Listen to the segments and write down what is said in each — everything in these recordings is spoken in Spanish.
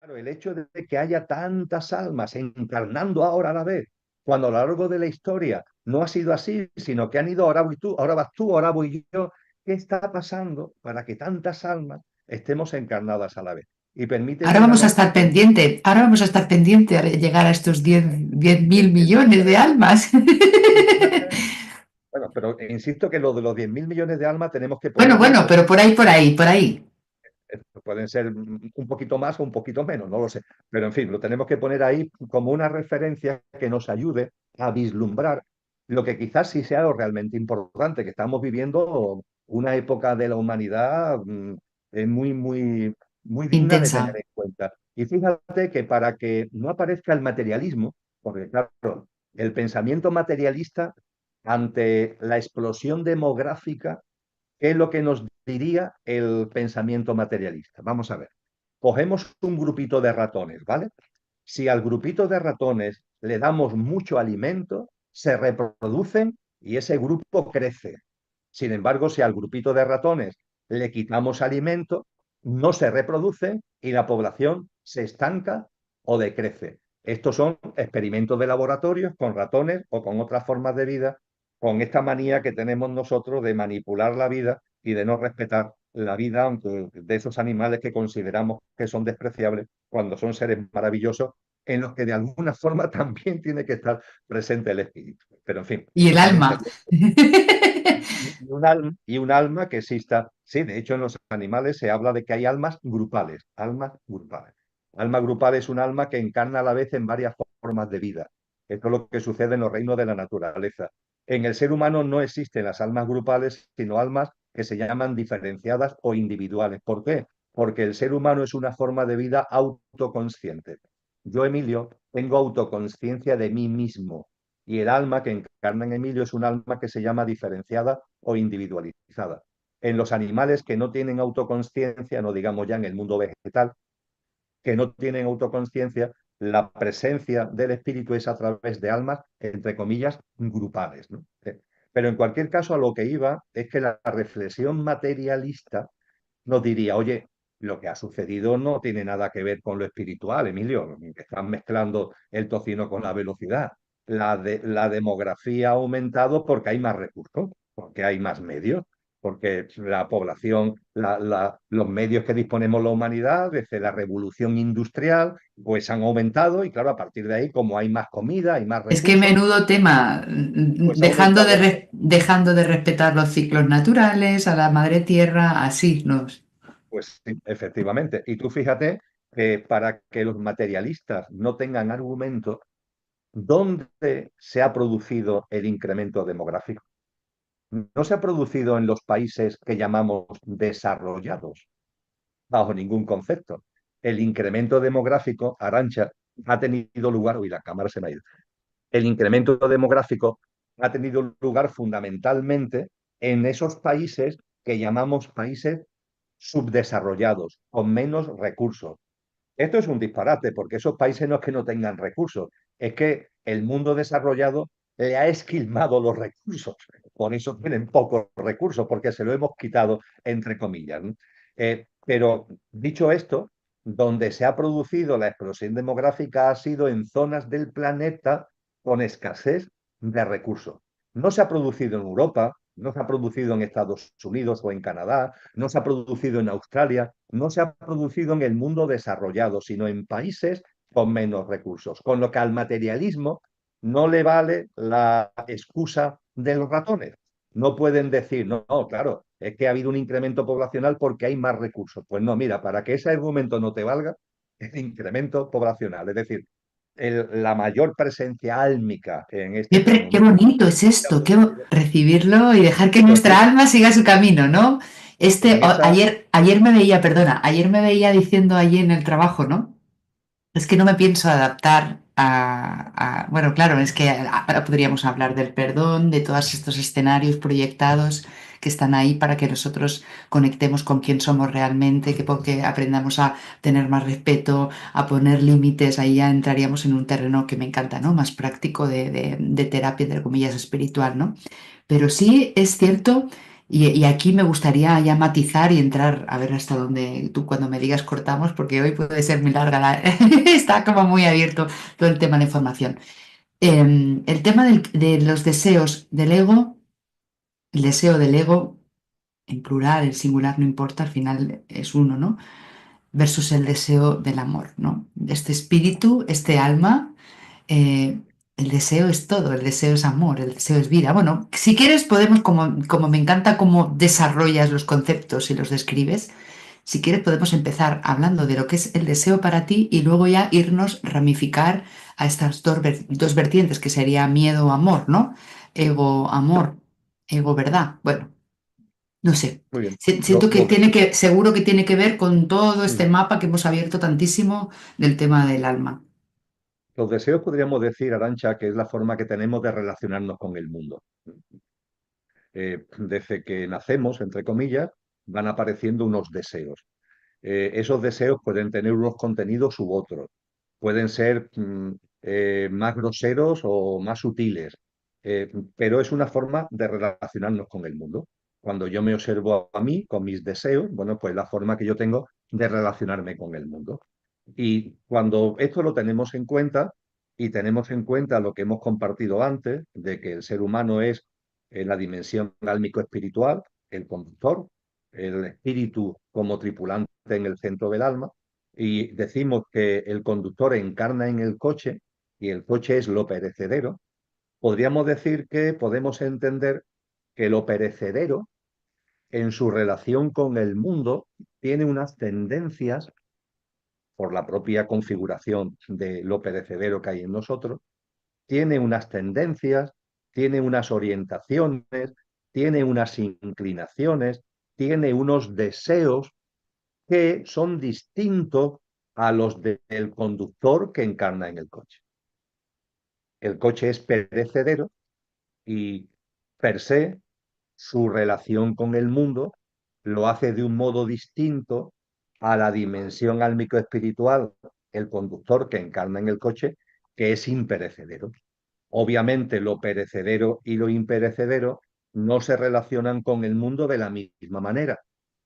Claro, el hecho de que haya tantas almas encarnando ahora a la vez, cuando a lo largo de la historia no ha sido así, sino que han ido ahora voy tú, ahora vas tú, ahora voy yo, ¿qué está pasando para que tantas almas estemos encarnadas a la vez? Y Ahora permíteme vamos nada a más estar pendiente, ahora vamos a estar pendiente a llegar a estos diez mil millones de efectivamente, almas. y fíjate, bueno, pero insisto que lo de los 10.000 millones de almas tenemos que Bueno, ponerlo en bueno, pero por ahí, por ahí, por ahí. pueden ser un poquito más o un poquito menos, no lo sé. Pero en fin, lo tenemos que poner ahí como una referencia que nos ayude a vislumbrar lo que quizás sí sea lo realmente importante, que estamos viviendo una época de la humanidad muy, muy, muy digna de Intensa. tener en cuenta. Y fíjate que para que no aparezca el materialismo, porque claro, el pensamiento materialista ante la explosión demográfica, ¿qué es lo que nos diría el pensamiento materialista? Vamos a ver. Cogemos un grupito de ratones, ¿vale? Si al grupito de ratones le damos mucho alimento, se reproducen y ese grupo crece. Sin embargo, si al grupito de ratones le quitamos alimento, no se reproducen y la población se estanca o decrece. Estos son experimentos de laboratorio con ratones o con otras formas de vida, con esta manía que tenemos nosotros de manipular la vida y de no respetar la vida, aunque de esos animales que consideramos que son despreciables, cuando son seres maravillosos, en los que de alguna forma también tiene que estar presente el espíritu. Pero en fin, Y el eso también alma. sería y un alma que exista. Sí, de hecho en los animales se habla de que hay almas grupales, almas grupales. Alma grupal es un alma que encarna a la vez en varias formas de vida. Esto es lo que sucede en los reinos de la naturaleza. En el ser humano no existen las almas grupales, sino almas que se llaman diferenciadas o individuales. ¿Por qué? Porque el ser humano es una forma de vida autoconsciente. Yo, Emilio, tengo autoconsciencia de mí mismo y el alma que encarna en Emilio es un alma que se llama diferenciada o individualizada. En los animales que no tienen autoconsciencia, no digamos ya en el mundo vegetal, que no tienen autoconsciencia, la presencia del espíritu es a través de almas, entre comillas, grupales, ¿no? Pero en cualquier caso, a lo que iba es que la reflexión materialista nos diría, oye, lo que ha sucedido no tiene nada que ver con lo espiritual, Emilio, que están mezclando el tocino con la velocidad. La demografía ha aumentado porque hay más recursos, porque hay más medios, porque la población, los medios que disponemos la humanidad desde la revolución industrial, pues han aumentado y claro, a partir de ahí, como hay más comida, hay más Es que recursos, menudo tema, pues ha aumentado. dejando de respetar los ciclos naturales, a la madre tierra, así nos. Pues sí, efectivamente. Y tú fíjate que para que los materialistas no tengan argumento, ¿dónde se ha producido el incremento demográfico? No se ha producido en los países que llamamos desarrollados, bajo ningún concepto. El incremento demográfico, Arancha, ha tenido lugar, uy, la cámara se me ha ido. El incremento demográfico ha tenido lugar fundamentalmente en esos países que llamamos países subdesarrollados, con menos recursos. Esto es un disparate, porque esos países no es que no tengan recursos, es que el mundo desarrollado le ha esquilmado los recursos. Por eso tienen pocos recursos, porque se lo hemos quitado, entre comillas, ¿no? Pero dicho esto, donde se ha producido la explosión demográfica ha sido en zonas del planeta con escasez de recursos. No se ha producido en Europa, no se ha producido en Estados Unidos o en Canadá, no se ha producido en Australia, no se ha producido en el mundo desarrollado, sino en países con menos recursos. Con lo que al materialismo no le vale la excusa de los ratones. No pueden decir, no, no, claro, es que ha habido un incremento poblacional porque hay más recursos. Pues no, mira, para que ese argumento no te valga, el incremento poblacional, es decir, la mayor presencia álmica en este plano Qué humano bonito es se ha esto, producido. recibirlo y dejar que Pues nuestra sí, alma siga su camino, ¿no? en esa, Ayer me veía, perdona, ayer me veía diciendo allí en el trabajo, ¿no? Es que no me pienso adaptar bueno, claro, es que ahora podríamos hablar del perdón, de todos estos escenarios proyectados que están ahí para que nosotros conectemos con quién somos realmente, que aprendamos a tener más respeto, a poner límites. Ahí ya entraríamos en un terreno que me encanta, ¿no? Más práctico de terapia, entre comillas, espiritual, ¿no? Pero sí es cierto Y aquí me gustaría ya matizar y entrar a ver hasta dónde tú cuando me digas cortamos, porque hoy puede ser muy larga, está como muy abierto todo el tema de información. El tema de los deseos del ego, el deseo del ego, en plural, en singular, no importa, al final es uno, ¿no? Versus el deseo del amor, ¿no? Este espíritu, este alma, eh, el deseo es todo, el deseo es amor, el deseo es vida. Bueno, si quieres podemos, como me encanta cómo desarrollas los conceptos y los describes, si quieres podemos empezar hablando de lo que es el deseo para ti y luego ya irnos ramificar a estas dos vertientes que sería miedo o amor, ¿no? Ego, amor, ego, verdad. Bueno. No sé. Muy bien. Siento que Los, tiene que, seguro que tiene que ver con todo este mm, mapa que hemos abierto tantísimo del tema del alma. los deseos podríamos decir, Arancha, que es la forma que tenemos de relacionarnos con el mundo. Desde que nacemos, entre comillas, van apareciendo unos deseos. Esos deseos pueden tener unos contenidos u otros. Pueden ser más groseros o más sutiles, pero es una forma de relacionarnos con el mundo. Cuando yo me observo a mí con mis deseos, bueno, pues la forma que yo tengo de relacionarme con el mundo. Y cuando esto lo tenemos en cuenta y tenemos en cuenta lo que hemos compartido antes, de que el ser humano es la dimensión álmico-espiritual, el conductor, el espíritu como tripulante en el centro del alma, y decimos que el conductor encarna en el coche y el coche es lo perecedero, podríamos decir que podemos entender que lo perecedero en su relación con el mundo tiene unas tendencias por la propia configuración de lo perecedero que hay en nosotros, tiene unas tendencias, tiene unas orientaciones, tiene unas inclinaciones, tiene unos deseos que son distintos a los del conductor que encarna en el coche. El coche es perecedero y per se su relación con el mundo lo hace de un modo distinto a la dimensión álmico-espiritual, el conductor que encarna en el coche, que es imperecedero. Obviamente lo perecedero y lo imperecedero no se relacionan con el mundo de la misma manera.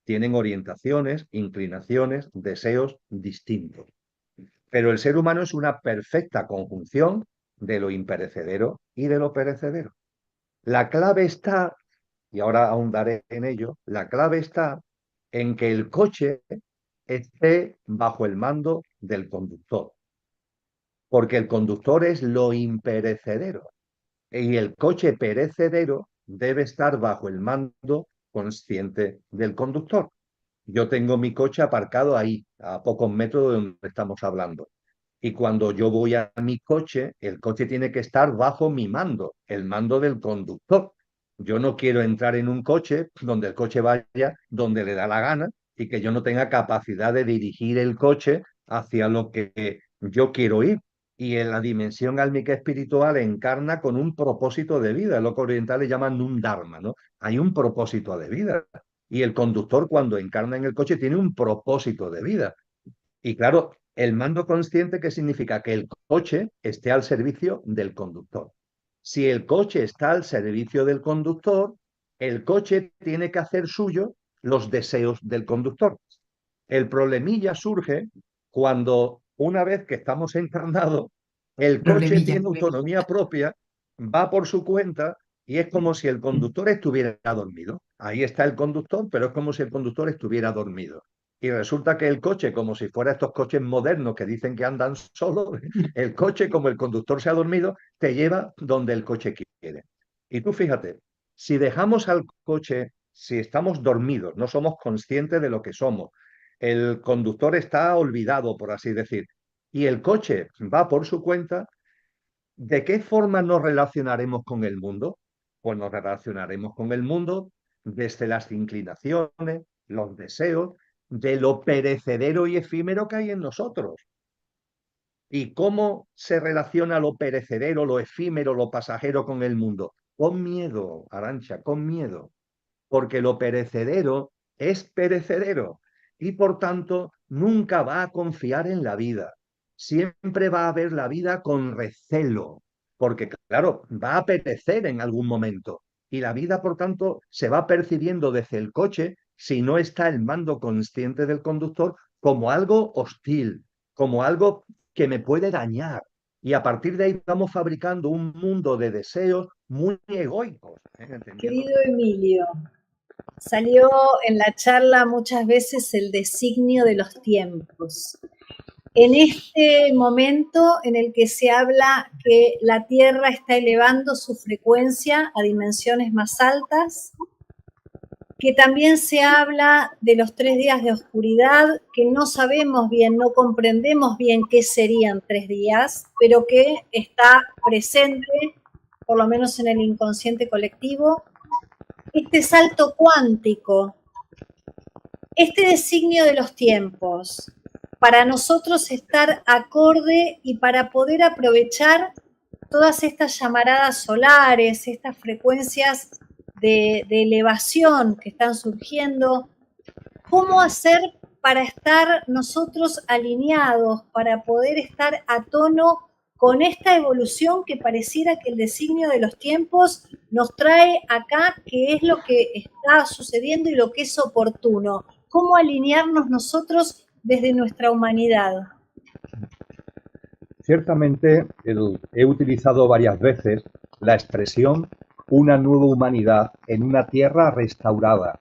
Tienen orientaciones, inclinaciones, deseos distintos. Pero el ser humano es una perfecta conjunción de lo imperecedero y de lo perecedero. La clave está, y ahora ahondaré en ello, la clave está en que el coche esté bajo el mando del conductor, porque el conductor es lo imperecedero y el coche perecedero debe estar bajo el mando consciente del conductor. Yo tengo mi coche aparcado ahí, a pocos metros de donde estamos hablando. Y cuando yo voy a mi coche, el coche tiene que estar bajo mi mando, el mando del conductor. Yo no quiero entrar en un coche donde el coche vaya donde le da la gana y que yo no tenga capacidad de dirigir el coche hacia lo que yo quiero ir. Y en la dimensión álmica espiritual encarna con un propósito de vida, lo que orientales llaman un dharma, ¿no? Hay un propósito de vida. Y el conductor, cuando encarna en el coche, tiene un propósito de vida. Y claro, el mando consciente, ¿qué significa? Que el coche esté al servicio del conductor. Si el coche está al servicio del conductor, el coche tiene que hacer suyo los deseos del conductor. El problemilla surge cuando, una vez que estamos encarnados, el coche Problemilla. tiene autonomía propia, va por su cuenta y es como si el conductor estuviera dormido. Ahí está el conductor, pero es como si el conductor estuviera dormido. Y resulta que el coche, como si fuera estos coches modernos que dicen que andan solos, el coche, como el conductor se ha dormido, te lleva donde el coche quiere. Y tú fíjate, si dejamos al coche, si estamos dormidos, no somos conscientes de lo que somos, el conductor está olvidado, por así decir, y el coche va por su cuenta, ¿de qué forma nos relacionaremos con el mundo? Pues nos relacionaremos con el mundo desde las inclinaciones, los deseos, de lo perecedero y efímero que hay en nosotros. ¿Y cómo se relaciona lo perecedero, lo efímero, lo pasajero con el mundo? Con miedo, Arancha, con miedo, porque lo perecedero es perecedero y por tanto nunca va a confiar en la vida. Siempre va a ver la vida con recelo, porque claro, va a perecer en algún momento Y la vida, por tanto, se va percibiendo desde el coche, si no está el mando consciente del conductor, como algo hostil, como algo que me puede dañar. Y a partir de ahí vamos fabricando un mundo de deseos muy egoicos, entendiendo Querido que... Emilio, salió en la charla muchas veces el designio de los tiempos. En este momento en el que se habla que la Tierra está elevando su frecuencia a dimensiones más altas, que también se habla de los 3 días de oscuridad, que no sabemos bien, no comprendemos bien qué serían 3 días, pero que está presente, por lo menos en el inconsciente colectivo, este salto cuántico, este designio de los tiempos, para nosotros estar acorde y para poder aprovechar todas estas llamaradas solares, estas frecuencias de elevación que están surgiendo, ¿cómo hacer para estar nosotros alineados, para poder estar a tono con esta evolución que pareciera que el designio de los tiempos nos trae acá, que es lo que está sucediendo y lo que es oportuno? ¿Cómo alinearnos nosotros desde nuestra humanidad? Ciertamente, he utilizado varias veces la expresión una nueva humanidad en una tierra restaurada.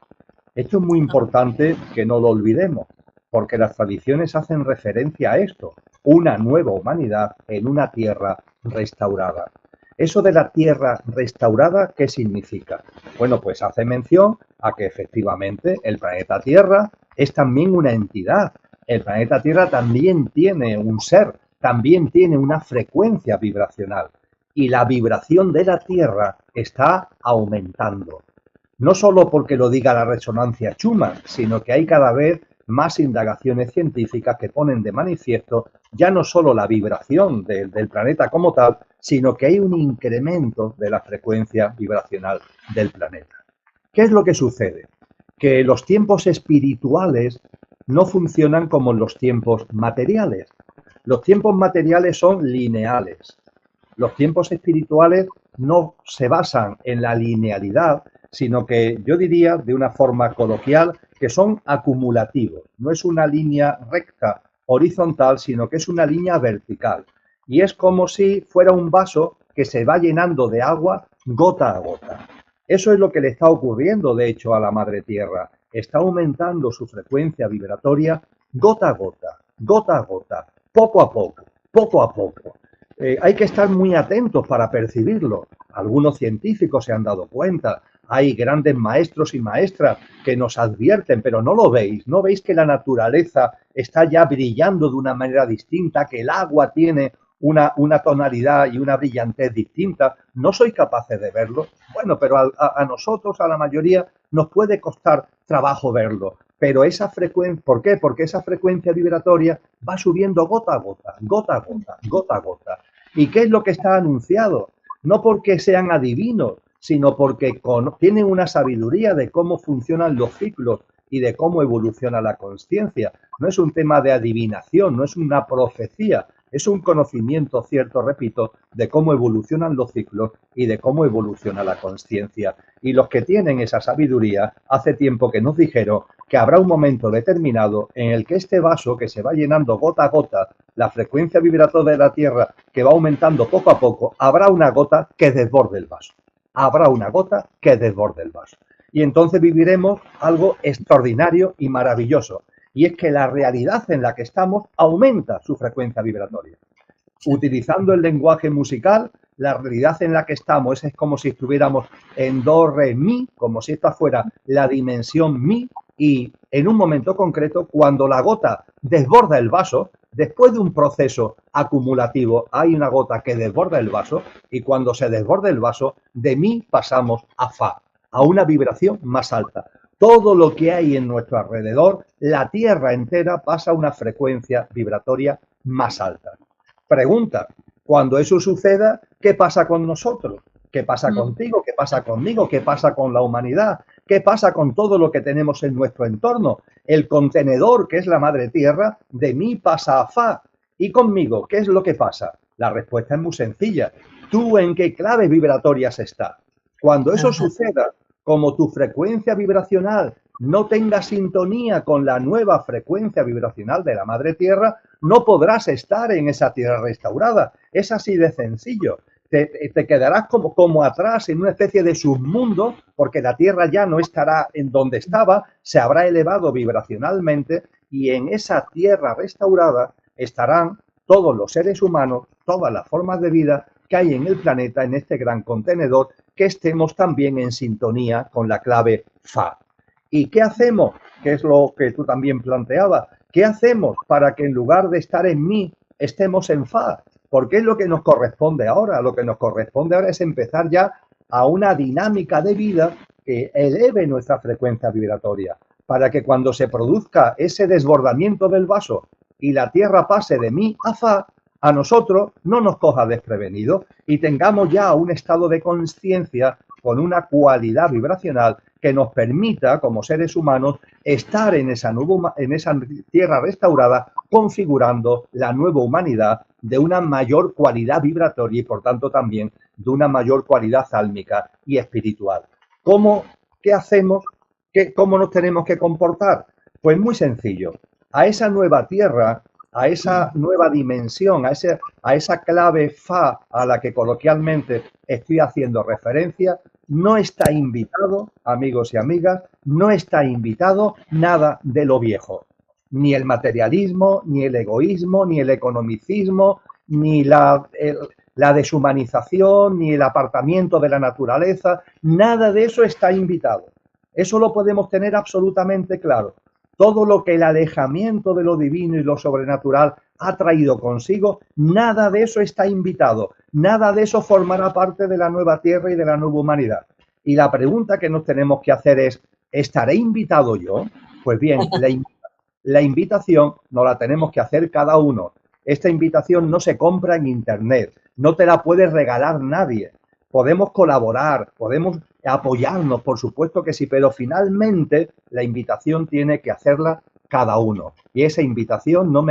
Esto es muy importante que no lo olvidemos, porque las tradiciones hacen referencia a esto, una nueva humanidad en una tierra restaurada. Eso de la tierra restaurada, ¿qué significa? Bueno, pues hace mención a que efectivamente el planeta Tierra es también una entidad. El planeta Tierra también tiene un ser, también tiene una frecuencia vibracional. Y la vibración de la Tierra está aumentando. No solo porque lo diga la resonancia Schumann, sino que hay cada vez más indagaciones científicas que ponen de manifiesto ya no solo la vibración del planeta como tal, sino que hay un incremento de la frecuencia vibracional del planeta. ¿Qué es lo que sucede? Que los tiempos espirituales no funcionan como los tiempos materiales. Los tiempos materiales son lineales. Los tiempos espirituales no se basan en la linealidad, sino que yo diría de una forma coloquial que son acumulativos. No es una línea recta horizontal, sino que es una línea vertical. Y es como si fuera un vaso que se va llenando de agua gota a gota. Eso es lo que le está ocurriendo, de hecho, a la Madre Tierra. Está aumentando su frecuencia vibratoria gota a gota, poco a poco, poco a poco. Hay que estar muy atentos para percibirlo. Algunos científicos se han dado cuenta. Hay grandes maestros y maestras que nos advierten, pero no lo veis. ¿No veis que la naturaleza está ya brillando de una manera distinta, que el agua tiene una tonalidad y una brillantez distinta? ¿No sois capaces de verlo? Bueno, pero a nosotros, a la mayoría, nos puede costar trabajo verlo. Pero esa frecuencia, ¿por qué? Porque esa frecuencia vibratoria va subiendo gota a gota, gota a gota, gota a gota. ¿Y qué es lo que está anunciado? No porque sean adivinos, sino porque tienen una sabiduría de cómo funcionan los ciclos y de cómo evoluciona la consciencia. No es un tema de adivinación, no es una profecía, es un conocimiento cierto, repito, de cómo evolucionan los ciclos y de cómo evoluciona la consciencia. Y los que tienen esa sabiduría, hace tiempo que nos dijeron que habrá un momento determinado en el que este vaso que se va llenando gota a gota, la frecuencia vibratoria de la Tierra que va aumentando poco a poco, habrá una gota que desborde el vaso. Habrá una gota que desborde el vaso. Y entonces viviremos algo extraordinario y maravilloso. Y es que la realidad en la que estamos aumenta su frecuencia vibratoria. Utilizando el lenguaje musical, la realidad en la que estamos es como si estuviéramos en do, re, mi, como si esta fuera la dimensión mi, y en un momento concreto, cuando la gota desborda el vaso, después de un proceso acumulativo, hay una gota que desborda el vaso, y cuando se desborda el vaso, de mi pasamos a fa, a una vibración más alta. Todo lo que hay en nuestro alrededor, la Tierra entera pasa a una frecuencia vibratoria más alta. Pregunta, cuando eso suceda, ¿qué pasa con nosotros? ¿Qué pasa contigo? ¿Qué pasa conmigo? ¿Qué pasa con la humanidad? ¿Qué pasa con todo lo que tenemos en nuestro entorno? El contenedor, que es la Madre Tierra, de mí pasa a fa. ¿Y conmigo? ¿Qué es lo que pasa? La respuesta es muy sencilla. ¿Tú en qué clave vibratorias estás? Cuando eso suceda, como tu frecuencia vibracional no tenga sintonía con la nueva frecuencia vibracional de la Madre Tierra, no podrás estar en esa tierra restaurada. Es así de sencillo. Te quedarás como atrás en una especie de submundo, porque la Tierra ya no estará en donde estaba, se habrá elevado vibracionalmente, y en esa tierra restaurada estarán todos los seres humanos, todas las formas de vida que hay en el planeta, en este gran contenedor, que estemos también en sintonía con la clave Fa. ¿Y qué hacemos? Que es lo que tú también planteabas. ¿Qué hacemos para que en lugar de estar en Mi, estemos en Fa? Porque es lo que nos corresponde ahora. Lo que nos corresponde ahora es empezar ya a una dinámica de vida que eleve nuestra frecuencia vibratoria, para que cuando se produzca ese desbordamiento del vaso y la Tierra pase de Mi a Fa, a nosotros no nos coja desprevenido y tengamos ya un estado de conciencia con una cualidad vibracional que nos permita, como seres humanos, estar en esa tierra restaurada, configurando la nueva humanidad de una mayor cualidad vibratoria y, por tanto, también de una mayor cualidad álmica y espiritual. ¿Qué hacemos? ¿Cómo nos tenemos que comportar? Pues muy sencillo. A esa nueva tierra, a esa nueva dimensión, a esa clave Fa a la que coloquialmente estoy haciendo referencia, no está invitado, amigos y amigas, no está invitado nada de lo viejo. Ni el materialismo, ni el egoísmo, ni el economicismo, ni la deshumanización, ni el apartamiento de la naturaleza, nada de eso está invitado. Eso lo podemos tener absolutamente claro. Todo lo que el alejamiento de lo divino y lo sobrenatural ha traído consigo, nada de eso está invitado, nada de eso formará parte de la nueva tierra y de la nueva humanidad. Y la pregunta que nos tenemos que hacer es, ¿estaré invitado yo? Pues bien, la invitación nos la tenemos que hacer cada uno. Esta invitación no se compra en internet, no te la puede regalar nadie. Podemos colaborar, podemos apoyarnos, por supuesto que sí, pero finalmente la invitación tiene que hacerla cada uno. Y esa invitación, no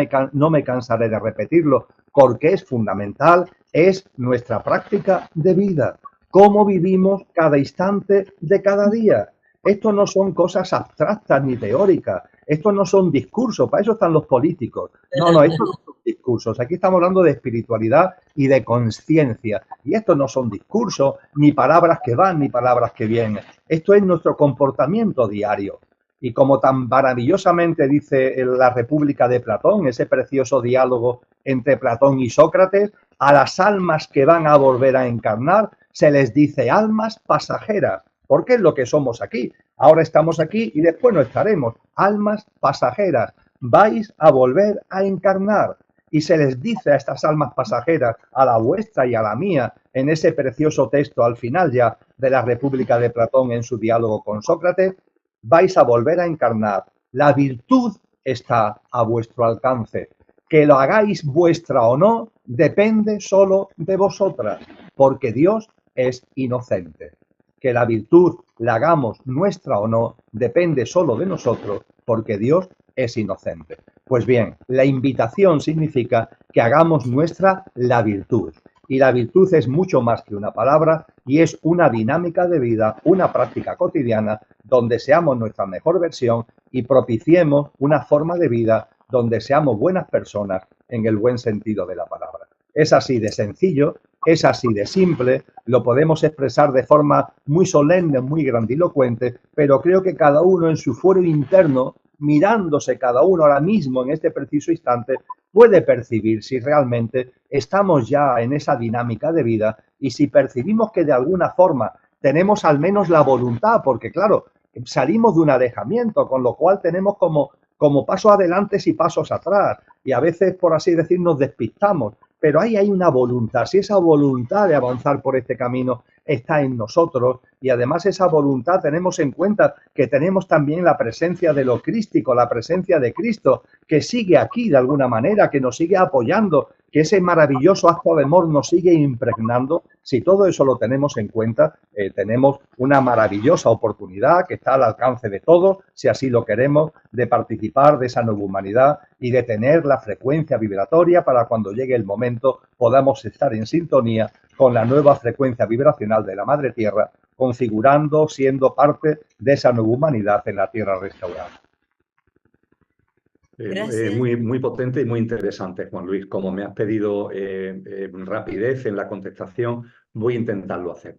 me cansaré de repetirlo, porque es fundamental, es nuestra práctica de vida. Cómo vivimos cada instante de cada día. Esto no son cosas abstractas ni teóricas. Estos no son discursos, para eso están los políticos. No, estos no son discursos. Aquí estamos hablando de espiritualidad y de conciencia. Y estos no son discursos, ni palabras que van, ni palabras que vienen. Esto es nuestro comportamiento diario. Y como tan maravillosamente dice la República de Platón, ese precioso diálogo entre Platón y Sócrates, a las almas que van a volver a encarnar se les dice almas pasajeras. Porque es lo que somos aquí. Ahora estamos aquí y después no estaremos. Almas pasajeras. Vais a volver a encarnar. Y se les dice a estas almas pasajeras, a la vuestra y a la mía, en ese precioso texto al final ya de la República de Platón en su diálogo con Sócrates, vais a volver a encarnar. La virtud está a vuestro alcance. Que lo hagáis vuestra o no, depende solo de vosotras, porque Dios es inocente. Que la virtud la hagamos nuestra o no, depende solo de nosotros, porque Dios es inocente. Pues bien, la invitación significa que hagamos nuestra la virtud. Y la virtud es mucho más que una palabra y es una dinámica de vida, una práctica cotidiana donde seamos nuestra mejor versión y propiciemos una forma de vida donde seamos buenas personas en el buen sentido de la palabra. Es así de sencillo, es así de simple, lo podemos expresar de forma muy solemne, muy grandilocuente, pero creo que cada uno en su fuero interno, mirándose cada uno ahora mismo en este preciso instante, puede percibir si realmente estamos ya en esa dinámica de vida y si percibimos que de alguna forma tenemos al menos la voluntad, porque claro, salimos de un alejamiento, con lo cual tenemos como pasos adelante y pasos atrás, y a veces, por así decir, nos despistamos. Pero ahí hay una voluntad, si esa voluntad de avanzar por este camino está en nosotros y además esa voluntad tenemos en cuenta que tenemos también la presencia de lo crístico, la presencia de Cristo que sigue aquí de alguna manera, que nos sigue apoyando, que ese maravilloso acto de amor nos sigue impregnando. Si todo eso lo tenemos en cuenta, tenemos una maravillosa oportunidad que está al alcance de todos, si así lo queremos, de participar de esa nueva humanidad y de tener la frecuencia vibratoria para cuando llegue el momento podamos estar en sintonía con la nueva frecuencia vibracional de la Madre Tierra, configurando, siendo parte de esa nueva humanidad en la tierra restaurada. Gracias. Muy potente y muy interesante, Juan Luis. Como me has pedido rapidez en la contestación, voy a intentarlo hacer.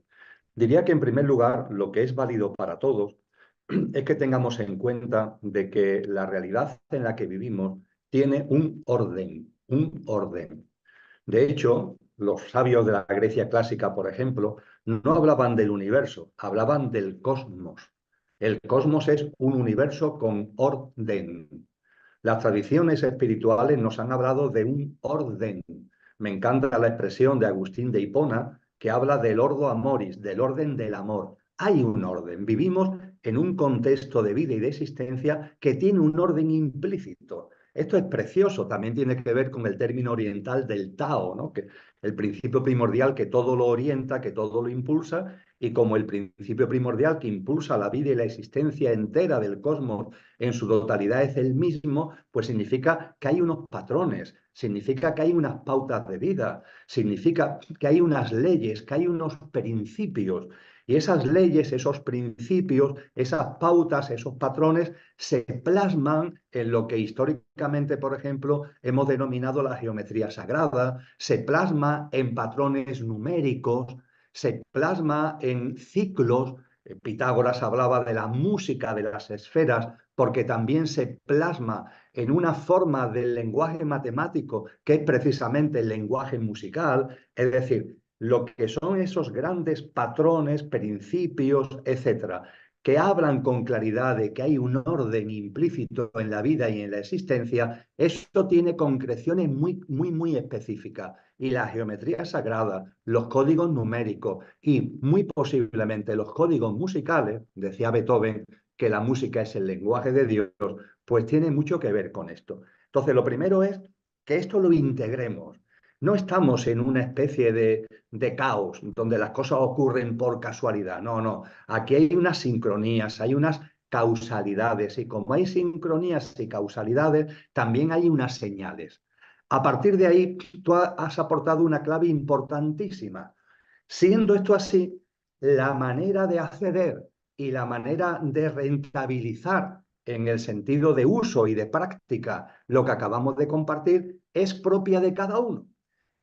Diría que, en primer lugar, lo que es válido para todos es que tengamos en cuenta de que la realidad en la que vivimos tiene un orden, un orden. De hecho, los sabios de la Grecia clásica, por ejemplo, no hablaban del universo, hablaban del cosmos. El cosmos es un universo con orden. Las tradiciones espirituales nos han hablado de un orden. Me encanta la expresión de Agustín de Hipona, que habla del ordo amoris, del orden del amor. Hay un orden. Vivimos en un contexto de vida y de existencia que tiene un orden implícito. Esto es precioso, también tiene que ver con el término oriental del Tao, ¿no? Que el principio primordial que todo lo orienta, que todo lo impulsa, y como el principio primordial que impulsa la vida y la existencia entera del cosmos en su totalidad es el mismo, pues significa que hay unos patrones, significa que hay unas pautas de vida, significa que hay unas leyes, que hay unos principios. Y esas leyes, esos principios, esas pautas, esos patrones se plasman en lo que históricamente, por ejemplo, hemos denominado la geometría sagrada, se plasma en patrones numéricos, se plasma en ciclos. Pitágoras hablaba de la música de las esferas porque también se plasma en una forma del lenguaje matemático que es precisamente el lenguaje musical, es decir, lo que son esos grandes patrones, principios, etcétera, que hablan con claridad de que hay un orden implícito en la vida y en la existencia, esto tiene concreciones muy específicas. Y la geometría sagrada, los códigos numéricos y muy posiblemente los códigos musicales, decía Beethoven que la música es el lenguaje de Dios, pues tiene mucho que ver con esto. Entonces, lo primero es que esto lo integremos. No estamos en una especie de caos donde las cosas ocurren por casualidad. No, no. Aquí hay unas sincronías, hay unas causalidades. Y como hay sincronías y causalidades, también hay unas señales. A partir de ahí, tú has aportado una clave importantísima. Siendo esto así, la manera de acceder y la manera de rentabilizar en el sentido de uso y de práctica lo que acabamos de compartir es propia de cada uno.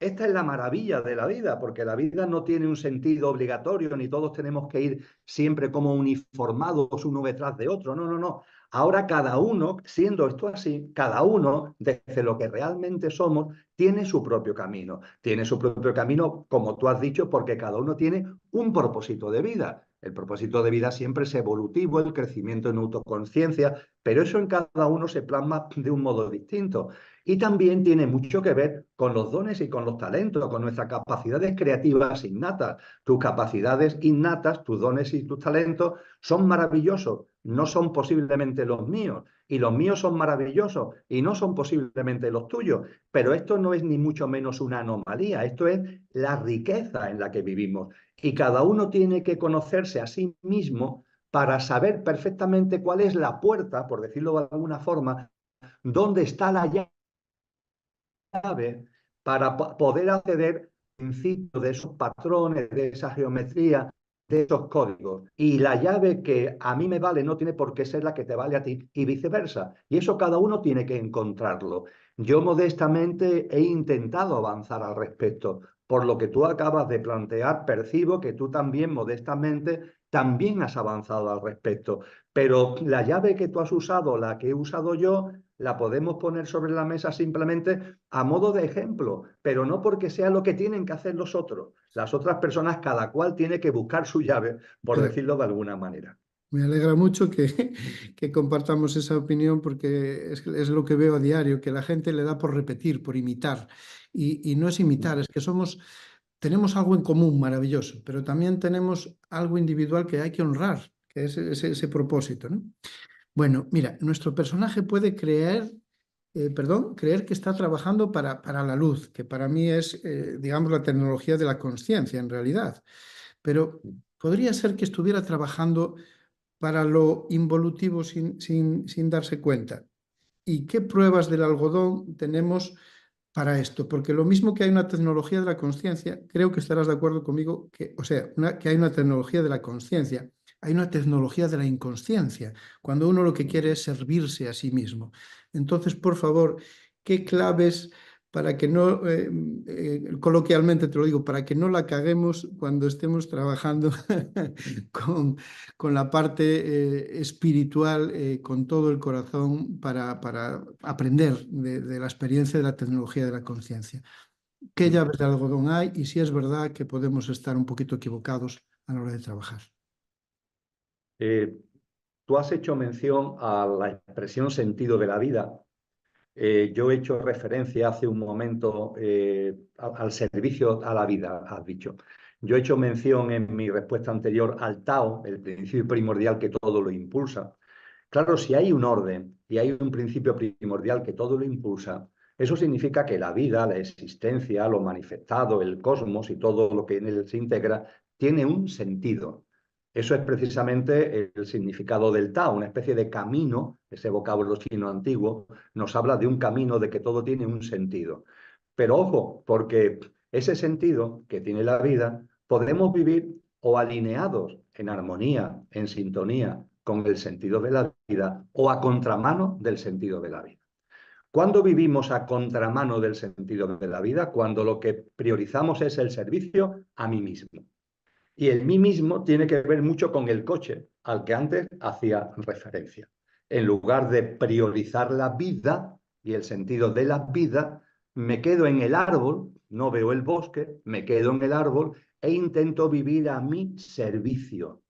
Esta es la maravilla de la vida, porque la vida no tiene un sentido obligatorio, ni todos tenemos que ir siempre como uniformados uno detrás de otro. No, no, no. Ahora cada uno, siendo esto así, cada uno, desde lo que realmente somos, tiene su propio camino. Tiene su propio camino, como tú has dicho, porque cada uno tiene un propósito de vida. El propósito de vida siempre es evolutivo, el crecimiento en autoconciencia, pero eso en cada uno se plasma de un modo distinto. Y también tiene mucho que ver con los dones y con los talentos, con nuestras capacidades creativas innatas. Tus capacidades innatas, tus dones y tus talentos son maravillosos, no son posiblemente los míos. Y los míos son maravillosos y no son posiblemente los tuyos. Pero esto no es ni mucho menos una anomalía, esto es la riqueza en la que vivimos. Y cada uno tiene que conocerse a sí mismo para saber perfectamente cuál es la puerta, por decirlo de alguna forma, dónde está la llave para poder acceder al principio de esos patrones, de esa geometría, de esos códigos. Y la llave que a mí me vale no tiene por qué ser la que te vale a ti y viceversa. Y eso cada uno tiene que encontrarlo. Yo modestamente he intentado avanzar al respecto. Por lo que tú acabas de plantear, percibo que tú también modestamente también has avanzado al respecto. Pero la llave que tú has usado, la que he usado yo, la podemos poner sobre la mesa simplemente a modo de ejemplo, pero no porque sea lo que tienen que hacer los otros. Las otras personas, cada cual tiene que buscar su llave, por decirlo de alguna manera. Me alegra mucho que compartamos esa opinión porque es lo que veo a diario, que la gente le da por repetir, por imitar. Y no es imitar, es que tenemos algo en común maravilloso, pero también tenemos algo individual que hay que honrar, que es ese propósito, ¿no? Bueno, mira, nuestro personaje puede creer que está trabajando para la luz, que para mí es, digamos, la tecnología de la conciencia en realidad. Pero podría ser que estuviera trabajando para lo involutivo sin darse cuenta. ¿Y qué pruebas del algodón tenemos para esto, porque lo mismo que hay una tecnología de la conciencia, creo que estarás de acuerdo conmigo, que, o sea, que hay una tecnología de la conciencia, hay una tecnología de la inconsciencia, cuando uno lo que quiere es servirse a sí mismo. Entonces, por favor, ¿qué claves para que no, coloquialmente te lo digo, para que no la caguemos cuando estemos trabajando con la parte espiritual, con todo el corazón, para aprender de la experiencia de la tecnología de la conciencia? ¿Qué llaves de algodón hay? Y si es verdad que podemos estar un poquito equivocados a la hora de trabajar. Eh, Tú has hecho mención a la expresión sentido de la vida. Yo he hecho referencia hace un momento al servicio a la vida, has dicho. Yo he hecho mención en mi respuesta anterior al Tao, el principio primordial que todo lo impulsa. Claro, si hay un orden y hay un principio primordial que todo lo impulsa, eso significa que la vida, la existencia, lo manifestado, el cosmos y todo lo que en él se integra, tiene un sentido. Eso es precisamente el significado del Tao, una especie de camino, ese vocablo chino antiguo, nos habla de un camino, de que todo tiene un sentido. Pero ojo, porque ese sentido que tiene la vida, podemos vivir o alineados en armonía, en sintonía con el sentido de la vida, o a contramano del sentido de la vida. ¿Cuándo vivimos a contramano del sentido de la vida? Cuando lo que priorizamos es el servicio a mí mismo. Y el mí mismo tiene que ver mucho con el coche, al que antes hacía referencia. En lugar de priorizar la vida y el sentido de la vida, me quedo en el árbol, no veo el bosque, me quedo en el árbol e intento vivir a mi servicio.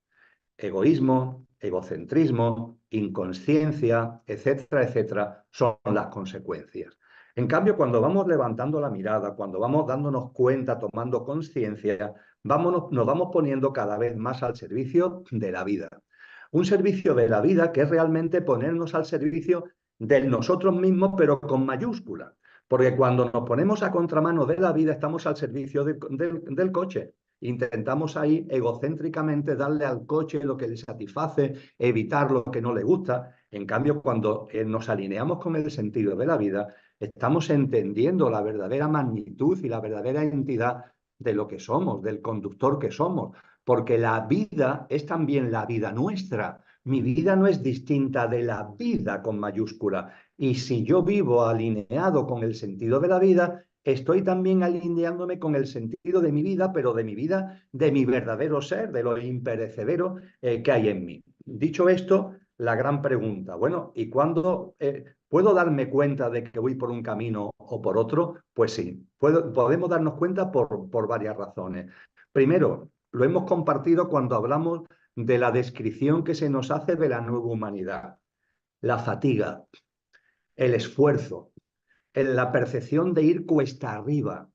Egoísmo, egocentrismo, inconsciencia, etcétera, etcétera, son las consecuencias. En cambio, cuando vamos levantando la mirada, cuando vamos dándonos cuenta, tomando conciencia, nos vamos poniendo cada vez más al servicio de la vida. Un servicio de la vida que es realmente ponernos al servicio de nosotros mismos, pero con mayúscula. Porque cuando nos ponemos a contramano de la vida, estamos al servicio del coche. Intentamos ahí egocéntricamente darle al coche lo que le satisface, evitar lo que no le gusta. En cambio, cuando nos alineamos con el sentido de la vida, estamos entendiendo la verdadera magnitud y la verdadera entidad de lo que somos, del conductor que somos. Porque la vida es también la vida nuestra. Mi vida no es distinta de la vida con mayúscula. Y si yo vivo alineado con el sentido de la vida, estoy también alineándome con el sentido de mi vida, pero de mi vida, de mi verdadero ser, de lo imperecedero que hay en mí. Dicho esto, la gran pregunta, bueno, ¿y cuándo puedo darme cuenta de que voy por un camino o por otro? Pues sí, podemos darnos cuenta por varias razones. Primero, lo hemos compartido cuando hablamos de la descripción que se nos hace de la nueva humanidad. La fatiga, el esfuerzo, en la percepción de ir cuesta arriba.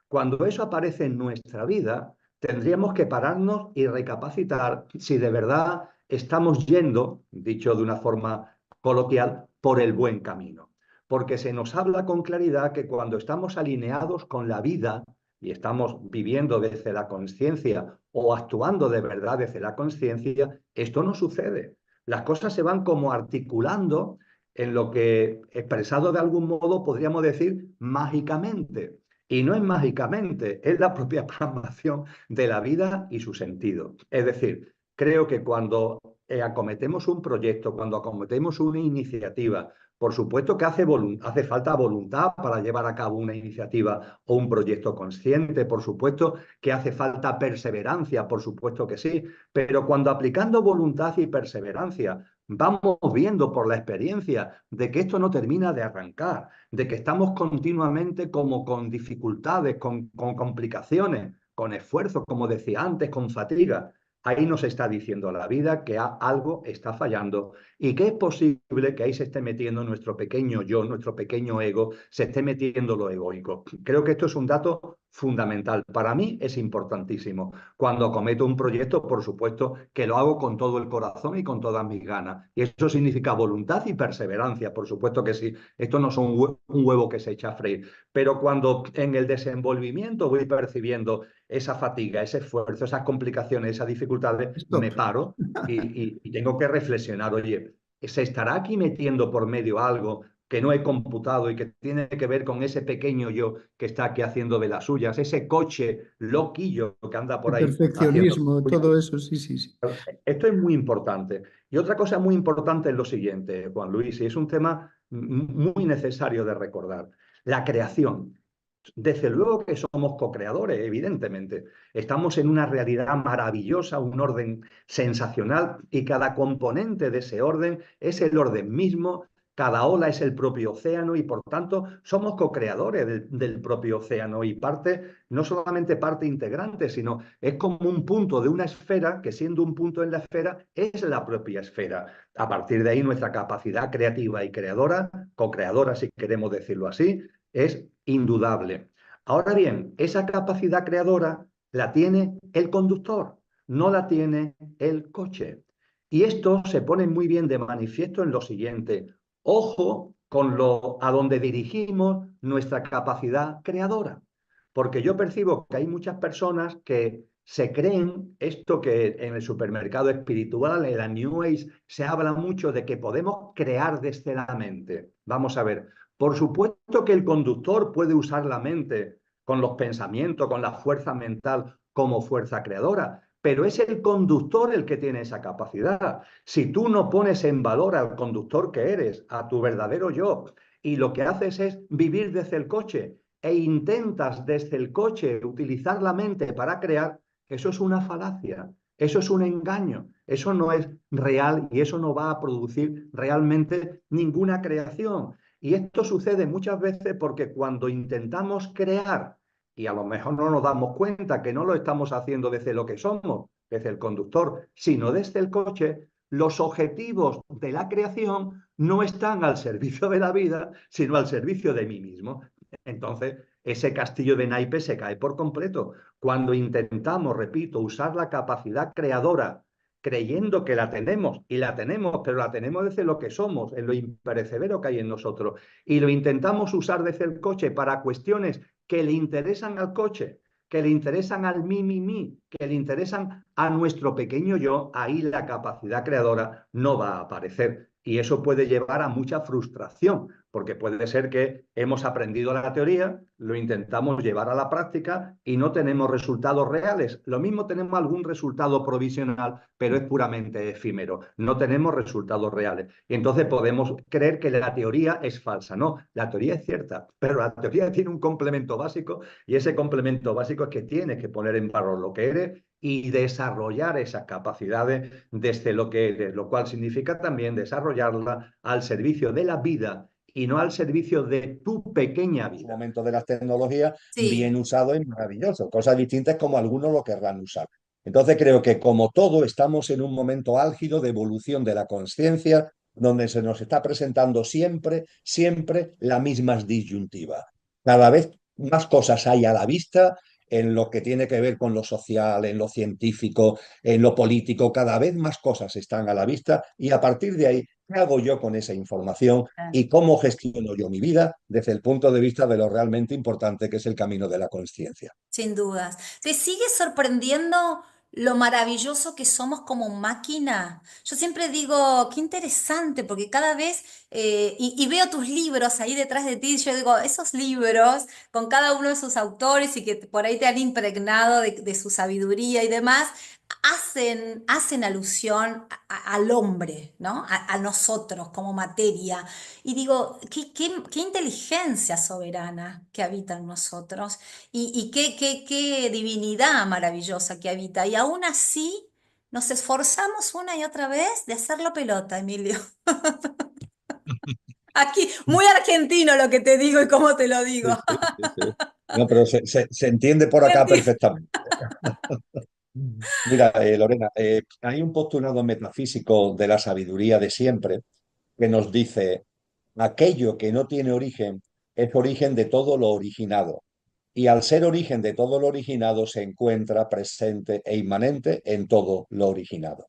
Cuando eso aparece en nuestra vida, tendríamos que pararnos y recapacitar si de verdad estamos yendo, dicho de una forma coloquial, por el buen camino. Porque se nos habla con claridad que cuando estamos alineados con la vida y estamos viviendo desde la conciencia o actuando de verdad desde la conciencia, esto no sucede. Las cosas se van como articulando en lo que, expresado de algún modo, podríamos decir mágicamente. Y no es mágicamente, es la propia plasmación de la vida y su sentido. Es decir, creo que cuando acometemos un proyecto, cuando acometemos una iniciativa, por supuesto que hace falta voluntad para llevar a cabo una iniciativa o un proyecto consciente, por supuesto que hace falta perseverancia, por supuesto que sí, pero cuando aplicando voluntad y perseverancia vamos viendo por la experiencia de que esto no termina de arrancar, de que estamos continuamente como con dificultades, con complicaciones, con esfuerzo, como decía antes, con fatiga. Ahí nos está diciendo la vida que algo está fallando y que es posible que ahí se esté metiendo nuestro pequeño yo, nuestro pequeño ego, se esté metiendo lo egoico. Creo que esto es un dato fundamental. Para mí es importantísimo. Cuando acometo un proyecto, por supuesto que lo hago con todo el corazón y con todas mis ganas. Y eso significa voluntad y perseverancia, por supuesto que sí. Esto no es un huevo que se echa a freír. Pero cuando en el desenvolvimiento voy percibiendo esa fatiga, ese esfuerzo, esas complicaciones, esas dificultades, Stop. me paro y tengo que reflexionar, oye, ¿se estará aquí metiendo por medio algo que no he computado y que tiene que ver con ese pequeño yo que está aquí haciendo de las suyas, ese coche loquillo que anda El por ahí haciendo. perfeccionismo, todo eso, sí, sí, sí. Esto es muy importante. Y otra cosa muy importante es lo siguiente, Juan Luis, y es un tema muy necesario de recordar. La creación. Desde luego que somos co-creadores, evidentemente. Estamos en una realidad maravillosa, un orden sensacional, y cada componente de ese orden es el orden mismo. Cada ola es el propio océano y por tanto somos co-creadores del propio océano y parte, no solamente parte integrante, sino es como un punto de una esfera que siendo un punto en la esfera es la propia esfera. A partir de ahí nuestra capacidad creativa y creadora, co-creadora si queremos decirlo así, es indudable. Ahora bien, esa capacidad creadora la tiene el conductor, no la tiene el coche. Y esto se pone muy bien de manifiesto en lo siguiente. Ojo con a donde dirigimos nuestra capacidad creadora. Porque yo percibo que hay muchas personas que se creen esto que en el supermercado espiritual, en la New Age, se habla mucho de que podemos crear desde la mente. Vamos a ver, por supuesto que el conductor puede usar la mente con los pensamientos, con la fuerza mental como fuerza creadora, pero es el conductor el que tiene esa capacidad. Si tú no pones en valor al conductor que eres, a tu verdadero yo, y lo que haces es vivir desde el coche e intentas desde el coche utilizar la mente para crear, eso es una falacia, eso es un engaño, eso no es real y eso no va a producir realmente ninguna creación. Y esto sucede muchas veces porque cuando intentamos crear y a lo mejor no nos damos cuenta que no lo estamos haciendo desde lo que somos, desde el conductor, sino desde el coche, los objetivos de la creación no están al servicio de la vida, sino al servicio de mí mismo. Entonces, ese castillo de naipes se cae por completo. Cuando intentamos, repito, usar la capacidad creadora creyendo que la tenemos, y la tenemos, pero la tenemos desde lo que somos, en lo imperecedero que hay en nosotros, y lo intentamos usar desde el coche para cuestiones que le interesan al coche, que le interesan al mí, que le interesan a nuestro pequeño yo, ahí la capacidad creadora no va a aparecer. Y eso puede llevar a mucha frustración, porque puede ser que hemos aprendido la teoría, lo intentamos llevar a la práctica y no tenemos resultados reales. Lo mismo tenemos algún resultado provisional, pero es puramente efímero. No tenemos resultados reales. Y entonces podemos creer que la teoría es falsa. No, la teoría es cierta, pero la teoría tiene un complemento básico y ese complemento básico es que tienes que poner en valor lo que eres y desarrollar esas capacidades desde lo que eres, lo cual significa también desarrollarla al servicio de la vida y no al servicio de tu pequeña vida. El momento de las tecnologías, Sí. bien usado es maravilloso, cosas distintas como algunos lo querrán usar. Entonces creo que como todo estamos en un momento álgido de evolución de la conciencia, donde se nos está presentando siempre, siempre la misma disyuntiva. Cada vez más cosas hay a la vista en lo que tiene que ver con lo social, en lo científico, en lo político, cada vez más cosas están a la vista y a partir de ahí, ¿qué hago yo con esa información y cómo gestiono yo mi vida desde el punto de vista de lo realmente importante que es el camino de la conciencia? Sin dudas. ¿Te sigue sorprendiendo lo maravilloso que somos como máquina? Yo siempre digo, qué interesante, porque cada vez, y veo tus libros ahí detrás de ti, y yo digo, esos libros, con cada uno de sus autores y que por ahí te han impregnado de su sabiduría y demás, hacen alusión al hombre, ¿no? A nosotros como materia. Y digo, qué inteligencia soberana que habita en nosotros. Y qué divinidad maravillosa que habita. Y aún así nos esforzamos una y otra vez de hacerlo pelota, Emilio. Aquí, muy argentino lo que te digo y cómo te lo digo. Sí, sí, sí, sí. No, pero se entiende por acá perfectamente. Mira, Lorena, hay un postulado metafísico de la sabiduría de siempre que nos dice, aquello que no tiene origen es origen de todo lo originado. Y al ser origen de todo lo originado se encuentra presente e inmanente en todo lo originado.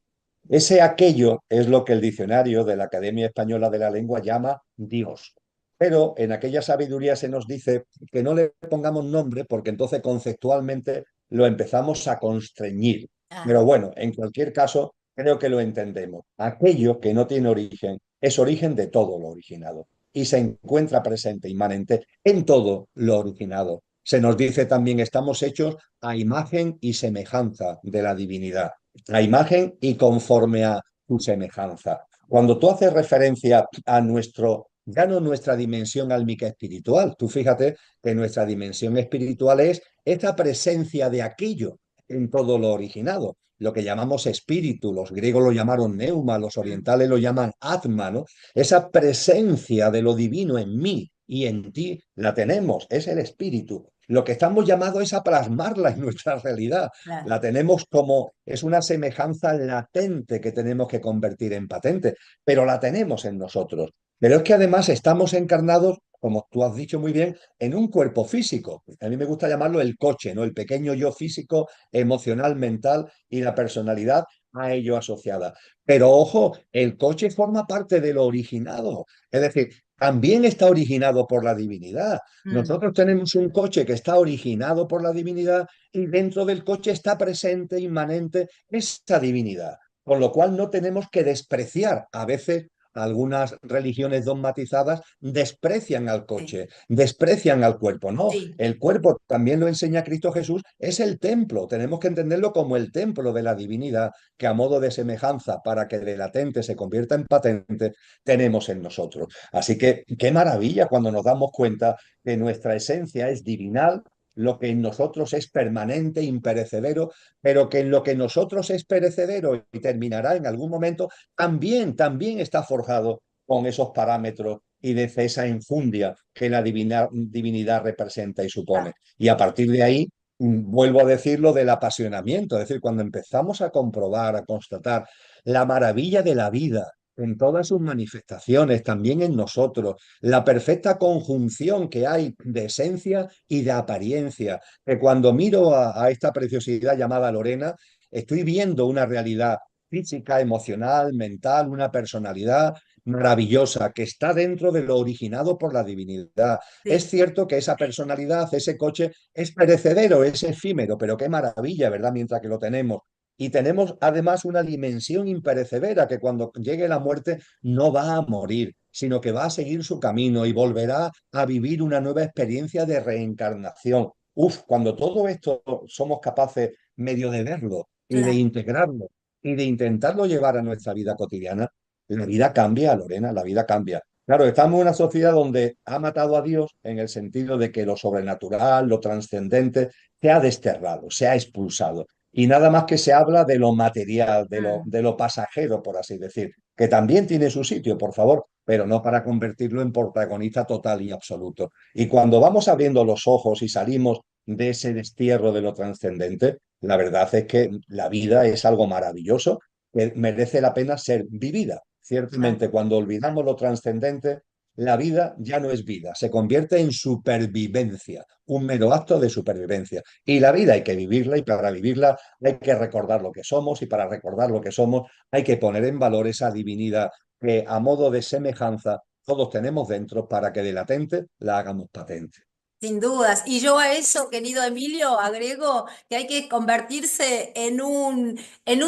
Ese aquello es lo que el diccionario de la Academia Española de la Lengua llama Dios. Pero en aquella sabiduría se nos dice que no le pongamos nombre porque entonces conceptualmente lo empezamos a constreñir. Pero bueno, en cualquier caso, creo que lo entendemos. Aquello que no tiene origen es origen de todo lo originado. y se encuentra presente, inmanente en todo lo originado. Se nos dice también, estamos hechos a imagen y semejanza de la divinidad, a imagen y conforme a su semejanza. Cuando tú haces referencia a nuestro, ya no nuestra dimensión álmica espiritual, tú fíjate que nuestra dimensión espiritual es esta presencia de aquello en todo lo originado, lo que llamamos espíritu, los griegos lo llamaron neuma, los orientales lo llaman atma, ¿no? Esa presencia de lo divino en mí y en ti la tenemos, es el espíritu. Lo que estamos llamados es a plasmarla en nuestra realidad. Claro. La tenemos como, es una semejanza latente que tenemos que convertir en patente, pero la tenemos en nosotros. Pero es que además estamos encarnados, como tú has dicho muy bien, en un cuerpo físico. A mí me gusta llamarlo el coche, ¿no? El pequeño yo físico, emocional, mental y la personalidad a ello asociada. Pero ojo, el coche forma parte de lo originado. Es decir, también está originado por la divinidad. Mm. Nosotros tenemos un coche que está originado por la divinidad y dentro del coche está presente, inmanente, esa divinidad. Con lo cual no tenemos que despreciar. A veces algunas religiones dogmatizadas desprecian al Sí, coche, desprecian al cuerpo. No, sí, el cuerpo también lo enseña Cristo Jesús, es el templo. Tenemos que entenderlo como el templo de la divinidad, que a modo de semejanza, para que de latente se convierta en patente, tenemos en nosotros. Así que qué maravilla cuando nos damos cuenta que nuestra esencia es divinal, lo que en nosotros es permanente, imperecedero, pero que en lo que en nosotros es perecedero y terminará en algún momento, también está forjado con esos parámetros y de esa enjundia que la divinidad representa y supone. claro. Y a partir de ahí, vuelvo a decirlo del apasionamiento, es decir, cuando empezamos a comprobar, a constatar la maravilla de la vida en todas sus manifestaciones, también en nosotros, la perfecta conjunción que hay de esencia y de apariencia, que cuando miro a esta preciosidad llamada Lorena, estoy viendo una realidad física, emocional, mental, una personalidad maravillosa que está dentro de lo originado por la divinidad. Es Sí, cierto que esa personalidad, ese coche, es perecedero, es efímero, pero qué maravilla, ¿verdad? Mientras que lo tenemos. Y tenemos además una dimensión imperecedera que cuando llegue la muerte no va a morir, sino que va a seguir su camino y volverá a vivir una nueva experiencia de reencarnación. Uf, cuando todo esto somos capaces medio de verlo y de claro. integrarlo y de intentarlo llevar a nuestra vida cotidiana, la vida cambia, Lorena, la vida cambia. Claro, estamos en una sociedad donde ha matado a Dios en el sentido de que lo sobrenatural, lo trascendente, se ha desterrado, se ha expulsado. Y nada más que se habla de lo material, Mm. de lo pasajero, por así decir, que también tiene su sitio, por favor, pero no para convertirlo en protagonista total y absoluto. Y cuando vamos abriendo los ojos y salimos de ese destierro de lo trascendente, la verdad es que la vida es algo maravilloso que merece la pena ser vivida. Claro. Ciertamente, cuando olvidamos lo trascendente, la vida ya no es vida, se convierte en supervivencia, un mero acto de supervivencia. Y la vida hay que vivirla y para vivirla hay que recordar lo que somos y para recordar lo que somos hay que poner en valor esa divinidad que a modo de semejanza todos tenemos dentro para que de latente la hagamos patente. Sin dudas. Y yo a eso, querido Emilio, agrego que hay que convertirse en un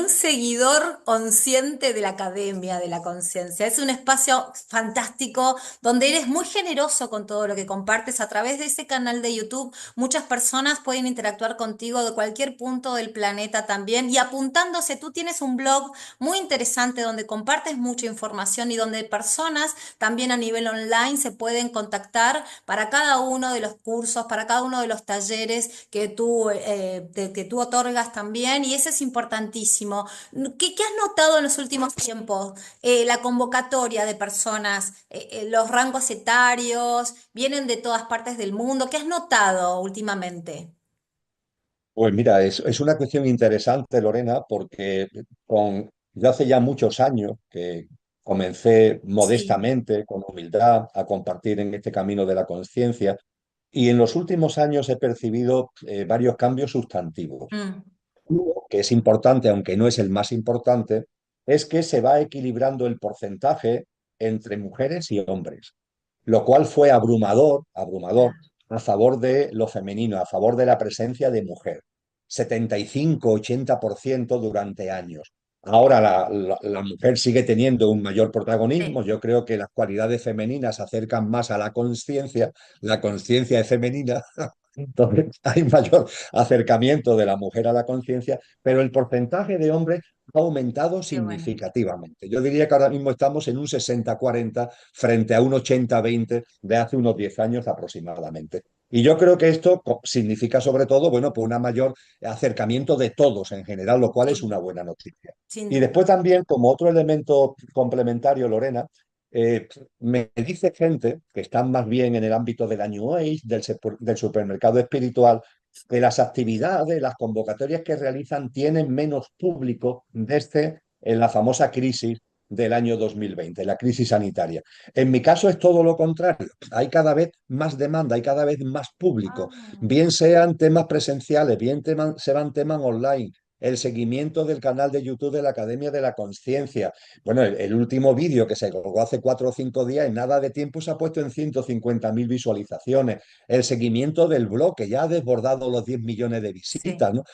seguidor consciente de la academia, de la conciencia. Es un espacio fantástico donde eres muy generoso con todo lo que compartes a través de ese canal de YouTube. Muchas personas pueden interactuar contigo de cualquier punto del planeta también y apuntándose. Tú tienes un blog muy interesante donde compartes mucha información y donde personas también a nivel online se pueden contactar para cada uno de los cursos, para cada uno de los talleres que tú otorgas también, y eso es importantísimo. ¿Qué has notado en los últimos tiempos? La convocatoria de personas, los rangos etarios, vienen de todas partes del mundo. ¿Qué has notado últimamente? Pues mira, es una cuestión interesante, Lorena, porque yo hace ya muchos años que comencé Sí. modestamente, con humildad, a compartir en este camino de la conciencia y en los últimos años he percibido varios cambios sustantivos. Mm, Uno, que es importante, aunque no es el más importante, es que se va equilibrando el porcentaje entre mujeres y hombres, lo cual fue abrumador, abrumador, claro. a favor de lo femenino, a favor de la presencia de mujer. 75-80% durante años. Ahora la mujer sigue teniendo un mayor protagonismo. Sí, Yo creo que las cualidades femeninas se acercan más a la conciencia es femenina, entonces hay mayor acercamiento de la mujer a la conciencia, pero el porcentaje de hombres ha aumentado qué bueno. significativamente. Yo diría que ahora mismo estamos en un 60-40 frente a un 80-20 de hace unos 10 años aproximadamente. Y yo creo que esto significa sobre todo, bueno, pues una mayor acercamiento de todos en general, lo cual es Sí, una buena noticia. sin Y después duda. también, como otro elemento complementario, Lorena, me dice gente que están más bien en el ámbito de la New Age, del supermercado espiritual, que las actividades, las convocatorias que realizan tienen menos público desde en la famosa crisis del año 2020, la crisis sanitaria. En mi caso es todo lo contrario. Hay cada vez más demanda, hay cada vez más público, Ah, bien sean temas presenciales, bien sean temas online, el seguimiento del canal de YouTube de la Academia de la Conciencia. Bueno, el último vídeo que se colgó hace 4 o 5 días, en nada de tiempo se ha puesto en 150.000 visualizaciones. El seguimiento del blog, que ya ha desbordado los 10 millones de sí. visitas, ¿no?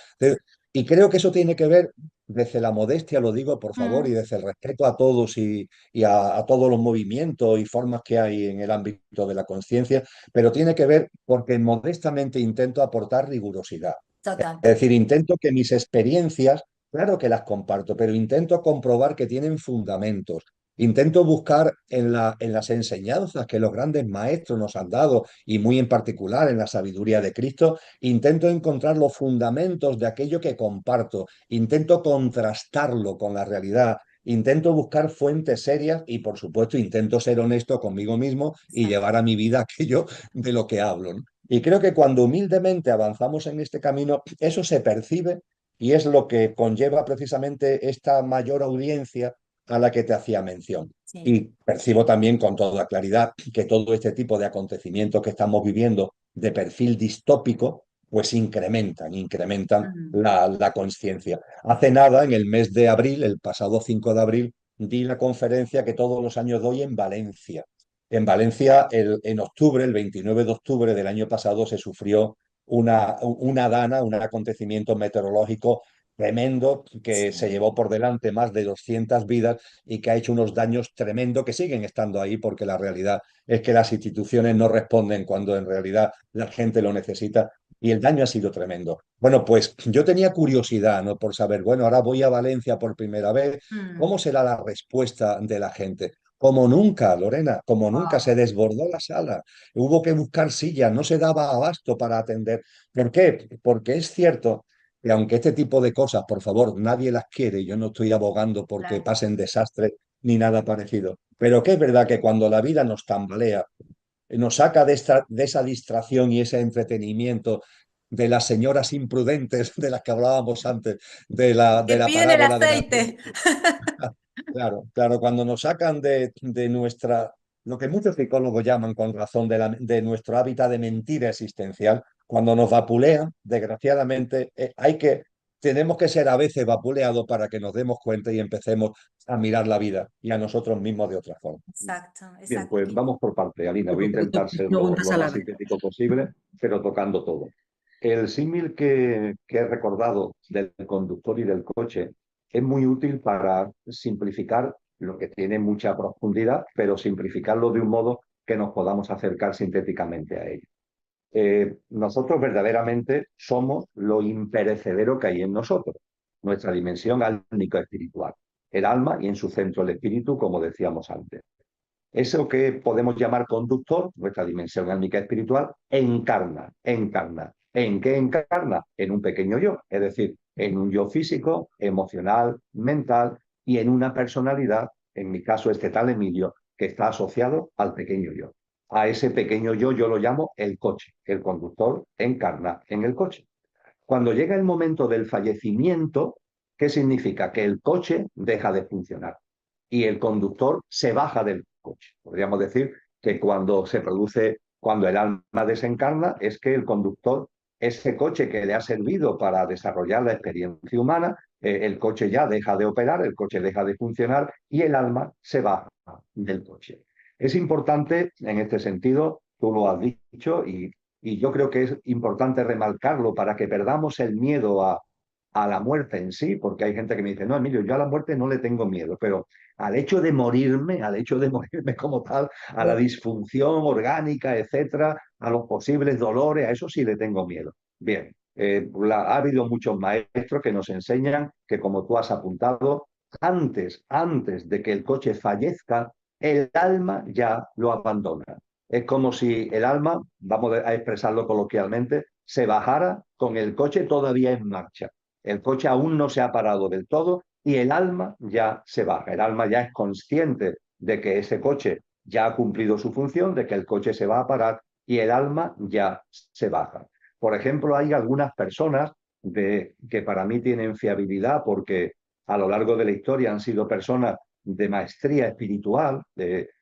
Y creo que eso tiene que ver, desde la modestia, lo digo por favor, y Mm, desde el respeto a todos y a todos los movimientos y formas que hay en el ámbito de la conciencia, pero tiene que ver porque modestamente intento aportar rigurosidad. total. Es decir, intento que mis experiencias, claro que las comparto, pero intento comprobar que tienen fundamentos. Intento buscar en las enseñanzas que los grandes maestros nos han dado, y muy en particular en la sabiduría de Cristo, intento encontrar los fundamentos de aquello que comparto, intento contrastarlo con la realidad, intento buscar fuentes serias y, por supuesto, intento ser honesto conmigo mismo y Exacto. llevar a mi vida aquello de lo que hablo, ¿no? Y creo que cuando humildemente avanzamos en este camino, eso se percibe y es lo que conlleva precisamente esta mayor audiencia a la que te hacía mención. Sí. Y percibo también con toda claridad que todo este tipo de acontecimientos que estamos viviendo de perfil distópico, pues incrementan Mm, la conciencia. Hace nada, en el mes de abril, el pasado 5 de abril, di la conferencia que todos los años doy en Valencia. En Valencia, en octubre, el 29 de octubre del año pasado, se sufrió una dana, un acontecimiento meteorológico tremendo que se sí, llevó por delante más de 200 vidas y que ha hecho unos daños tremendos que siguen estando ahí porque la realidad es que las instituciones no responden cuando en realidad la gente lo necesita y el daño ha sido tremendo. Bueno, pues yo tenía curiosidad, ¿no? Por saber, bueno, ahora voy a Valencia por primera vez, mm, ¿cómo será la respuesta de la gente? Como nunca, Lorena, como nunca, se wow, desbordó la sala. Hubo que buscar sillas, no se daba abasto para atender. ¿Por qué? Porque es cierto que aunque este tipo de cosas, por favor, nadie las quiere, yo no estoy abogando porque claro. pasen desastres ni nada parecido, pero que es verdad que cuando la vida nos tambalea, nos saca de esa distracción y ese entretenimiento de las señoras imprudentes de las que hablábamos antes, de Que la piden el parábola de la... aceite. Claro, claro, cuando nos sacan de nuestra, lo que muchos psicólogos llaman con razón de nuestro hábitat de mentira existencial, cuando nos vapulean, desgraciadamente, tenemos que ser a veces vapuleados para que nos demos cuenta y empecemos a mirar la vida y a nosotros mismos de otra forma. Exacto, Bien, exacto. pues vamos por parte, Alina. Voy a intentar ser Preguntas lo a la más vez. sintético posible, pero tocando todo. El símil que he recordado del conductor y del coche es muy útil para simplificar lo que tiene mucha profundidad, pero simplificarlo de un modo que nos podamos acercar sintéticamente a ello. Nosotros verdaderamente somos lo imperecedero que hay en nosotros, nuestra dimensión álmica espiritual, el alma y en su centro el espíritu, como decíamos antes. Eso que podemos llamar conductor, nuestra dimensión álmica espiritual, encarna. ¿En qué encarna? En un pequeño yo, es decir, en un yo físico, emocional, mental y en una personalidad, en mi caso este tal Emilio, que está asociado al pequeño yo. A ese pequeño yo lo llamo el coche. El conductor encarna en el coche. Cuando llega el momento del fallecimiento, ¿qué significa? Que el coche deja de funcionar y el conductor se baja del coche. Podríamos decir que cuando el alma desencarna, es que el conductor, ese coche que le ha servido para desarrollar la experiencia humana, el coche ya deja de operar, el coche deja de funcionar y el alma se baja del coche. Es importante en este sentido, tú lo has dicho y yo creo que es importante remarcarlo para que perdamos el miedo a la muerte en sí, porque hay gente que me dice, no, Emilio, yo a la muerte no le tengo miedo, pero al hecho de morirme, al hecho de morirme como tal, a la disfunción orgánica, etcétera, a los posibles dolores, a eso sí le tengo miedo. Bien, ha habido muchos maestros que nos enseñan que, como tú has apuntado, antes de que el coche fallezca, el alma ya lo abandona. Es como si el alma, vamos a expresarlo coloquialmente, se bajara con el coche todavía en marcha. El coche aún no se ha parado del todo y el alma ya se baja. El alma ya es consciente de que ese coche ya ha cumplido su función, de que el coche se va a parar y el alma ya se baja. Por ejemplo, hay algunas personas que para mí tienen fiabilidad porque a lo largo de la historia han sido personas de maestría espiritual,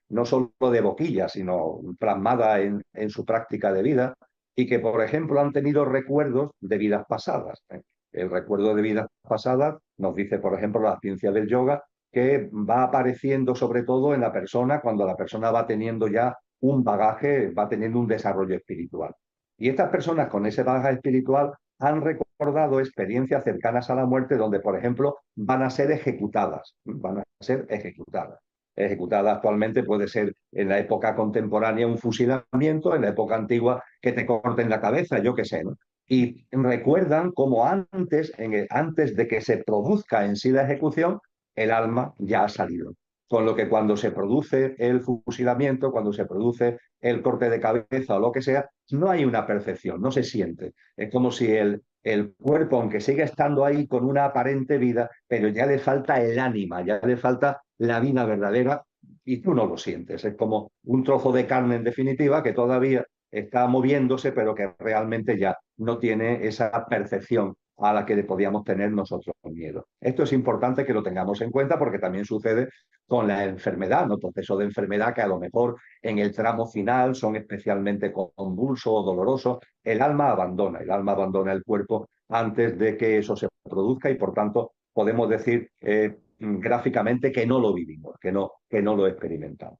no solo de boquilla, sino plasmada en su práctica de vida, y que, por ejemplo, han tenido recuerdos de vidas pasadas. El recuerdo de vidas pasadas nos dice, por ejemplo, la ciencia del yoga, que va apareciendo sobre todo en la persona cuando la persona va teniendo ya un bagaje, va teniendo un desarrollo espiritual. Y estas personas con ese bagaje espiritual han recordado experiencias cercanas a la muerte donde, por ejemplo, van a ser ejecutadas. Ejecutada actualmente puede ser en la época contemporánea un fusilamiento, en la época antigua que te corten la cabeza, yo qué sé, ¿no? Y recuerdan cómo antes de que se produzca en sí la ejecución, el alma ya ha salido. Con lo que cuando se produce el fusilamiento, cuando se produce el corte de cabeza o lo que sea, no hay una percepción, no se siente. Es como si el cuerpo, aunque sigue estando ahí con una aparente vida, pero ya le falta el ánima, ya le falta la vida verdadera y tú no lo sientes. Es como un trozo de carne en definitiva que todavía está moviéndose, pero que realmente ya no tiene esa percepción a la que le podíamos tener nosotros miedo. Esto es importante que lo tengamos en cuenta porque también sucede con la enfermedad, ¿no? Procesos de enfermedad que a lo mejor en el tramo final son especialmente convulsos o dolorosos. El alma abandona el cuerpo antes de que eso se produzca y por tanto podemos decir gráficamente que no lo vivimos, que no lo experimentamos.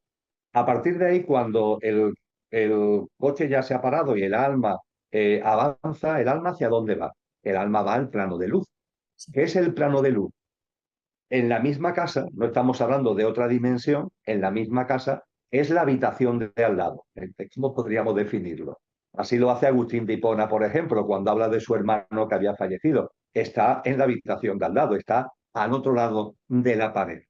A partir de ahí, cuando el coche ya se ha parado y el alma avanza, ¿el alma hacia dónde va? El alma va al plano de luz. ¿Qué es el plano de luz? En la misma casa, no estamos hablando de otra dimensión, en la misma casa es la habitación de al lado. ¿Cómo podríamos definirlo? Así lo hace Agustín de Hipona, por ejemplo, cuando habla de su hermano que había fallecido. Está en la habitación de al lado, está al otro lado de la pared.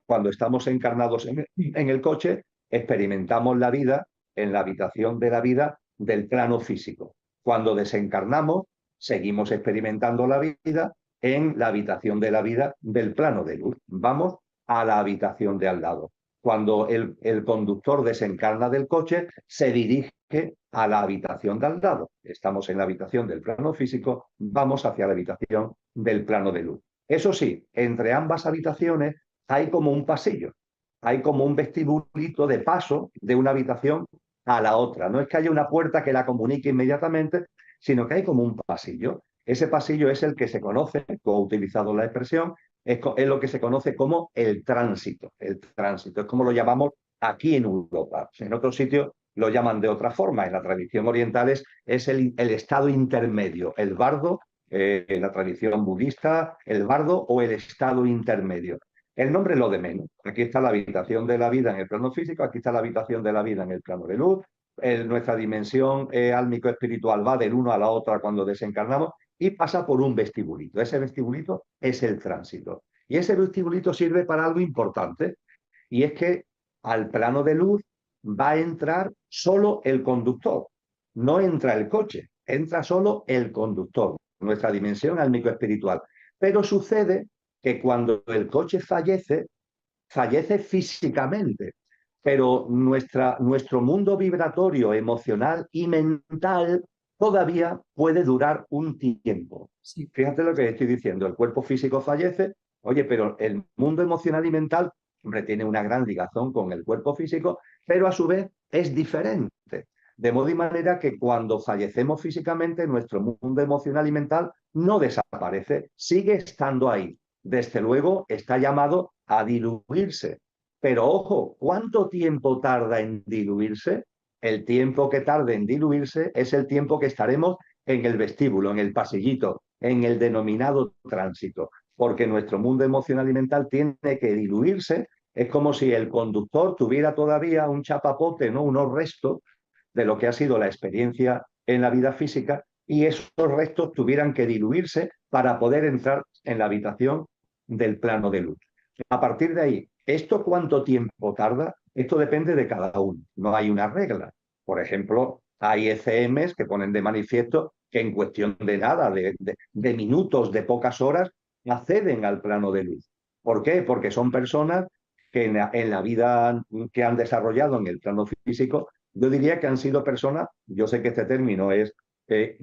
Cuando estamos encarnados en el coche, experimentamos la vida en la habitación de la vida del plano físico. Cuando desencarnamos, seguimos experimentando la vida en la habitación de la vida del plano de luz. Vamos a la habitación de al lado. Cuando el conductor desencarna del coche, se dirige a la habitación de al lado. Estamos en la habitación del plano físico, vamos hacia la habitación del plano de luz. Eso sí, entre ambas habitaciones hay como un pasillo, hay como un vestibulito de paso de una habitación a la otra. No es que haya una puerta que la comunique inmediatamente, sino que hay como un pasillo. Ese pasillo es el que se conoce, como he utilizado la expresión, es lo que se conoce como el tránsito. El tránsito es como lo llamamos aquí en Europa. En otros sitios lo llaman de otra forma. En la tradición oriental es el estado intermedio, el bardo, en la tradición budista, el bardo o el estado intermedio. El nombre es lo de menos. Aquí está la habitación de la vida en el plano físico, aquí está la habitación de la vida en el plano de luz. Nuestra dimensión álmico-espiritual va del uno a la otra cuando desencarnamos y pasa por un vestibulito. Ese vestibulito es el tránsito. Y ese vestibulito sirve para algo importante, y es que al plano de luz va a entrar solo el conductor. No entra el coche, entra solo el conductor, nuestra dimensión álmico-espiritual. Pero sucede que cuando el coche fallece físicamente, pero nuestro mundo vibratorio, emocional y mental todavía puede durar un tiempo. Sí. Fíjate lo que estoy diciendo, el cuerpo físico fallece, oye, pero el mundo emocional y mental, hombre, tiene una gran ligación con el cuerpo físico, pero a su vez es diferente. De modo y manera que cuando fallecemos físicamente, nuestro mundo emocional y mental no desaparece, sigue estando ahí. Desde luego está llamado a diluirse. Pero ojo, ¿cuánto tiempo tarda en diluirse? El tiempo que tarde en diluirse es el tiempo que estaremos en el vestíbulo, en el pasillito, en el denominado tránsito, porque nuestro mundo emocional y mental tiene que diluirse. Es como si el conductor tuviera todavía un chapapote, ¿no? Unos restos de lo que ha sido la experiencia en la vida física, y esos restos tuvieran que diluirse para poder entrar en la habitación del plano de luz. A partir de ahí, ¿esto cuánto tiempo tarda? Esto depende de cada uno, no hay una regla. Por ejemplo, hay ECMs que ponen de manifiesto que en cuestión de nada, de minutos, de pocas horas, acceden al plano de luz. ¿Por qué? Porque son personas que en la vida que han desarrollado en el plano físico, yo diría que han sido personas, yo sé que este término es que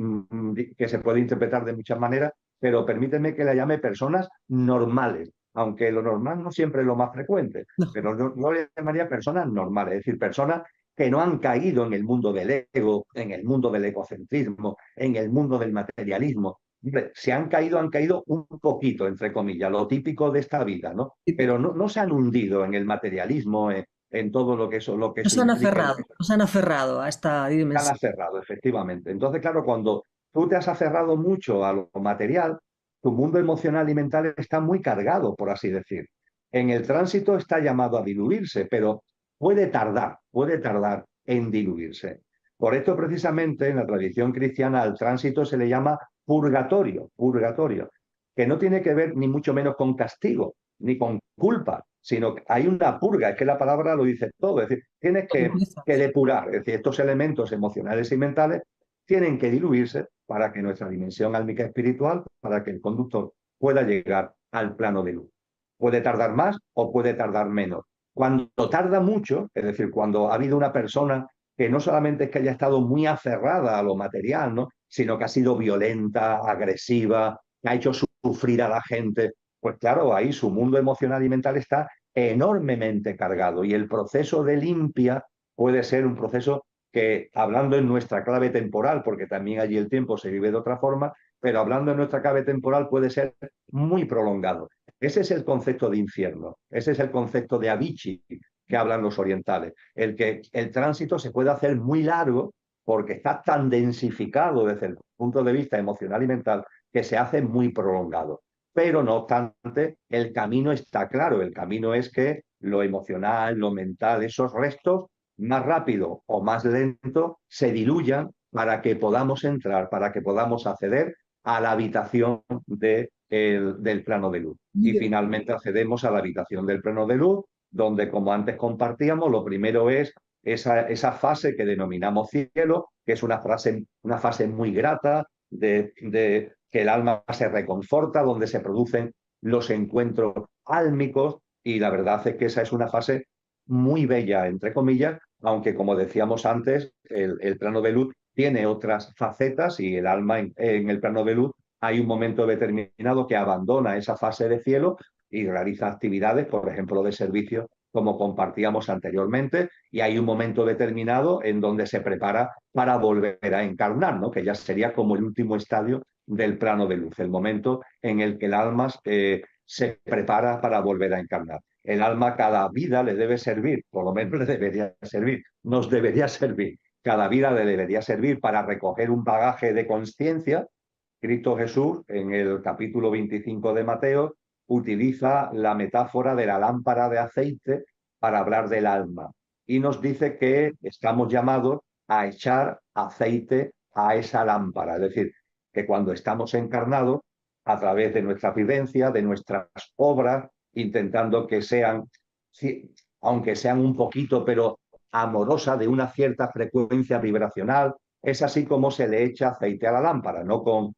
se puede interpretar de muchas maneras, pero permíteme que la llame personas normales, aunque lo normal no siempre es lo más frecuente, pero no le llamaría personas normales, es decir, personas que no han caído en el mundo del ego, en el mundo del egocentrismo, en el mundo del materialismo. Si han caído un poquito, entre comillas, lo típico de esta vida, ¿no? Pero no se han hundido en el materialismo, en todo lo que eso implica. No se han aferrado a esta Se han dimensión. aferrado, efectivamente. Entonces, claro, cuando tú te has aferrado mucho a lo material, tu mundo emocional y mental está muy cargado, por así decir. En el tránsito está llamado a diluirse, pero puede tardar en diluirse. Por esto, precisamente, en la tradición cristiana al tránsito se le llama purgatorio, que no tiene que ver ni mucho menos con castigo, ni con culpa, sino que hay una purga, es que la palabra lo dice todo, es decir, tienes que depurar, es decir, estos elementos emocionales y mentales tienen que diluirse para que nuestra dimensión álmica espiritual, para que el conductor pueda llegar al plano de luz. Puede tardar más o puede tardar menos. Cuando tarda mucho, es decir, cuando ha habido una persona que no solamente es que haya estado muy aferrada a lo material, ¿no? Sino que ha sido violenta, agresiva, que ha hecho sufrir a la gente, pues claro, ahí su mundo emocional y mental está enormemente cargado, y el proceso de limpia puede ser un proceso que, hablando en nuestra clave temporal, porque también allí el tiempo se vive de otra forma, pero hablando en nuestra clave temporal puede ser muy prolongado. Ese es el concepto de infierno, ese es el concepto de Avicii que hablan los orientales, el que el tránsito se puede hacer muy largo porque está tan densificado desde el punto de vista emocional y mental que se hace muy prolongado. Pero no obstante, el camino está claro, el camino es que lo emocional, lo mental, esos restos, más rápido o más lento, se diluyan para que podamos entrar, para que podamos acceder a la habitación del plano de luz. Y finalmente accedemos a la habitación del plano de luz, donde, como antes compartíamos, lo primero es esa fase que denominamos cielo, que es una fase muy grata, de que el alma se reconforta, donde se producen los encuentros álmicos, y la verdad es que esa es una fase muy bella, entre comillas, aunque, como decíamos antes, el plano de luz tiene otras facetas, y el alma en el plano de luz hay un momento determinado que abandona esa fase de cielo y realiza actividades, por ejemplo, de servicio, como compartíamos anteriormente, y hay un momento determinado en donde se prepara para volver a encarnar, ¿no? Que ya sería como el último estadio del plano de luz, el momento en el que el alma se prepara para volver a encarnar. El alma, cada vida le debe servir, por lo menos le debería servir, nos debería servir, cada vida le debería servir para recoger un bagaje de conciencia. Cristo Jesús, en el capítulo 25 de Mateo, utiliza la metáfora de la lámpara de aceite para hablar del alma, y nos dice que estamos llamados a echar aceite a esa lámpara, es decir, que cuando estamos encarnados, a través de nuestra vivencia, de nuestras obras, intentando que sean, aunque sean un poquito, pero amorosas, de una cierta frecuencia vibracional, es así como se le echa aceite a la lámpara, no con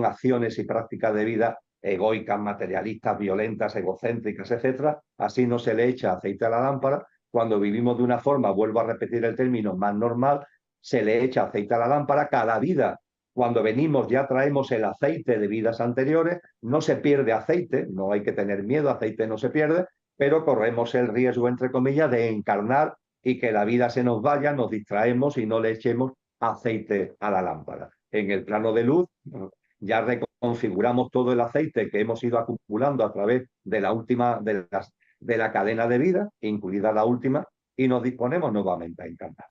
acciones y prácticas de vida egoicas, materialistas, violentas, egocéntricas, etcétera. Así no se le echa aceite a la lámpara. Cuando vivimos de una forma, vuelvo a repetir el término, más normal, se le echa aceite a la lámpara. Cada vida, cuando venimos, ya traemos el aceite de vidas anteriores, no se pierde aceite, no hay que tener miedo, aceite no se pierde, pero corremos el riesgo, entre comillas, de encarnar y que la vida se nos vaya, nos distraemos y no le echemos aceite a la lámpara. En el plano de luz ya reconfiguramos todo el aceite que hemos ido acumulando a través de la cadena de vida, incluida la última, y nos disponemos nuevamente a encarnar.